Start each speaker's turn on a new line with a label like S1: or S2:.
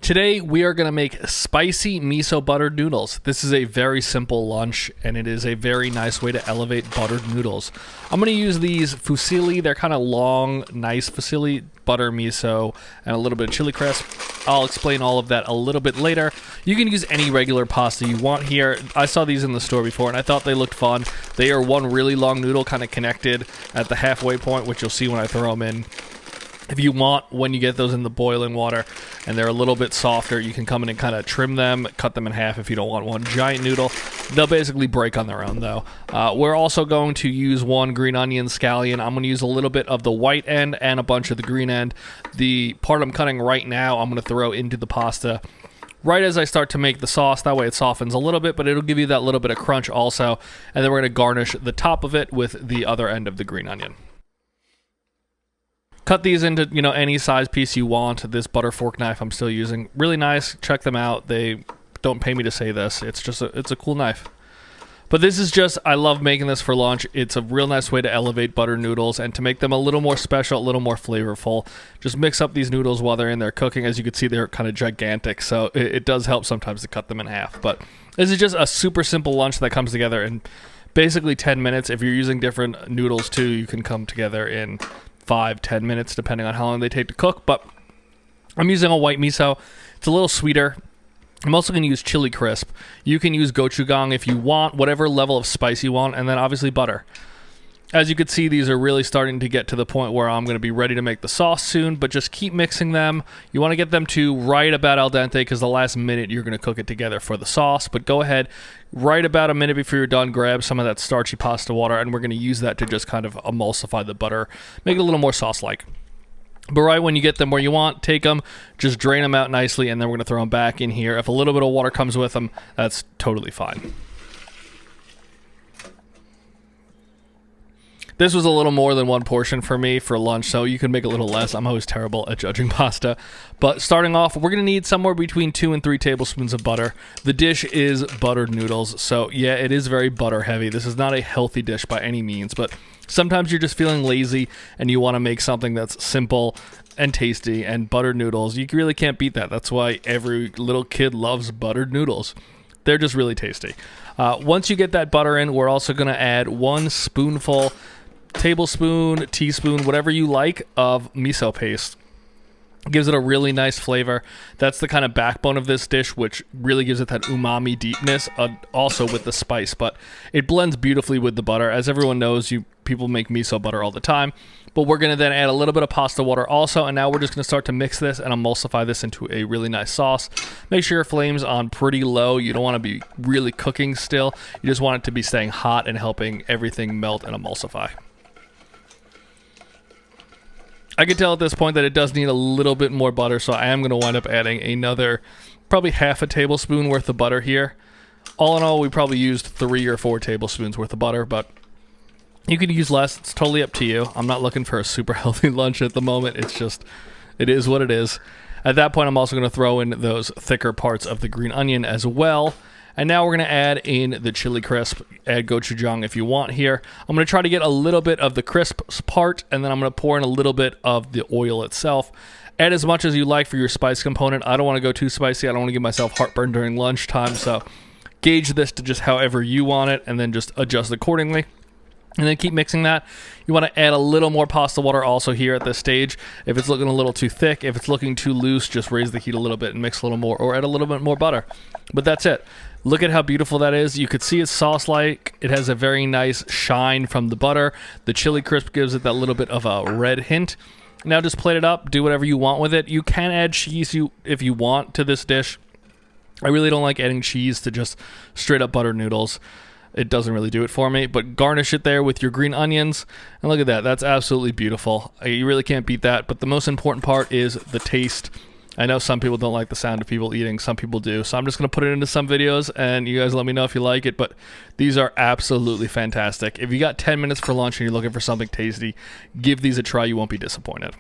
S1: Today we are going to make spicy miso buttered noodles. This is a very simple lunch and it is a very nice way to elevate buttered noodles. I'm going to use these fusilli. They're kind of long, nice fusilli, butter miso, and a little bit of chili crisp. I'll explain all of that a little bit later. You can use any regular pasta you want here. I saw these in the store before and I thought they looked fun. They are one really long noodle kind of connected at the halfway point, which you'll see when I throw them in. If you want, when you get those in the boiling water and they're a little bit softer, you can come in and kind of trim them, cut them in half if you don't want one giant noodle. They'll basically break on their own though. We're also going to use one green onion scallion. I'm going to use a little bit of the white end and a bunch of the green end. The part I'm cutting right now, I'm going to throw into the pasta right as I start to make the sauce. That way it softens a little bit, but it'll give you that little bit of crunch also. And then we're going to garnish the top of it with the other end of the green onion. Cut these into, any size piece you want. This butter fork knife I'm still using. Really nice. Check them out. They don't pay me to say this. It's just it's a cool knife. But this is just, I love making this for lunch. It's a real nice way to elevate butter noodles and to make them a little more special, a little more flavorful. Just mix up these noodles while they're in there cooking. As you can see, they're kind of gigantic, so it does help sometimes to cut them in half. But this is just a super simple lunch that comes together in basically 10 minutes. If you're using different noodles too, you can come together in 5-10 minutes depending on how long they take to cook. But I'm using a white miso. It's a little sweeter. I'm also going to use chili crisp. You can use gochujang if you want, whatever level of spice you want, and then obviously butter. As you can see, these are really starting to get to the point where I'm going to be ready to make the sauce soon, but just keep mixing them. You want to get them to right about al dente because the last minute you're going to cook it together for the sauce. But go ahead, right about a minute before you're done, grab some of that starchy pasta water, and we're going to use that to just kind of emulsify the butter, make it a little more sauce-like. But right when you get them where you want, take them, just drain them out nicely, and then we're going to throw them back in here. If a little bit of water comes with them, that's totally fine. This was a little more than one portion for me for lunch, so you can make a little less. I'm always terrible at judging pasta. But starting off, we're going to need somewhere between 2 and 3 tablespoons of butter. The dish is buttered noodles, so yeah, it is very butter heavy. This is not a healthy dish by any means, but sometimes you're just feeling lazy and you want to make something that's simple and tasty, and buttered noodles, you really can't beat that. That's why every little kid loves buttered noodles. They're just really tasty. Once you get that butter in, we're also going to add 1 spoonful, tablespoon, teaspoon, whatever you like, of miso paste. Gives it a really nice flavor. That's the kind of backbone of this dish, which really gives it that umami deepness, also with the spice. But it blends beautifully with the butter. As everyone knows, people make miso butter all the time. But we're going to then add a little bit of pasta water also, and now we're just going to start to mix this and emulsify this into a really nice sauce. Make sure your flame's on pretty low. You don't want to be really cooking still. You just want it to be staying hot and helping everything melt and emulsify. I can tell at this point that it does need a little bit more butter, so I am going to wind up adding another probably half a tablespoon worth of butter here. All in all, we probably used 3 or 4 tablespoons worth of butter, but you can use less. It's totally up to you. I'm not looking for a super healthy lunch at the moment. It's just, it is what it is. At that point, I'm also going to throw in those thicker parts of the green onion as well. And now we're going to add in the chili crisp. Add gochujang if you want here. I'm going to try to get a little bit of the crisp part, and then I'm going to pour in a little bit of the oil itself. Add as much as you like for your spice component. I don't want to go too spicy. I don't want to give myself heartburn during lunchtime, so gauge this to just however you want it, and then just adjust accordingly. And then keep mixing that. You want to add a little more pasta water also here at this stage. If it's looking a little too thick, if it's looking too loose, just raise the heat a little bit and mix a little more, or add a little bit more butter. But that's it. Look at how beautiful that is. You could see it's sauce-like. It has a very nice shine from the butter. The chili crisp gives it that little bit of a red hint. Now just plate it up. Do whatever you want with it. You can add cheese if you want to this dish. I really don't like adding cheese to just straight-up buttered noodles. It doesn't really do it for me, but garnish it there with your green onions. And look at that. That's absolutely beautiful. You really can't beat that, but the most important part is the taste. I know some people don't like the sound of people eating. Some people do. So I'm just going to put it into some videos, and you guys let me know if you like it. But these are absolutely fantastic. If you got 10 minutes for lunch and you're looking for something tasty, give these a try. You won't be disappointed.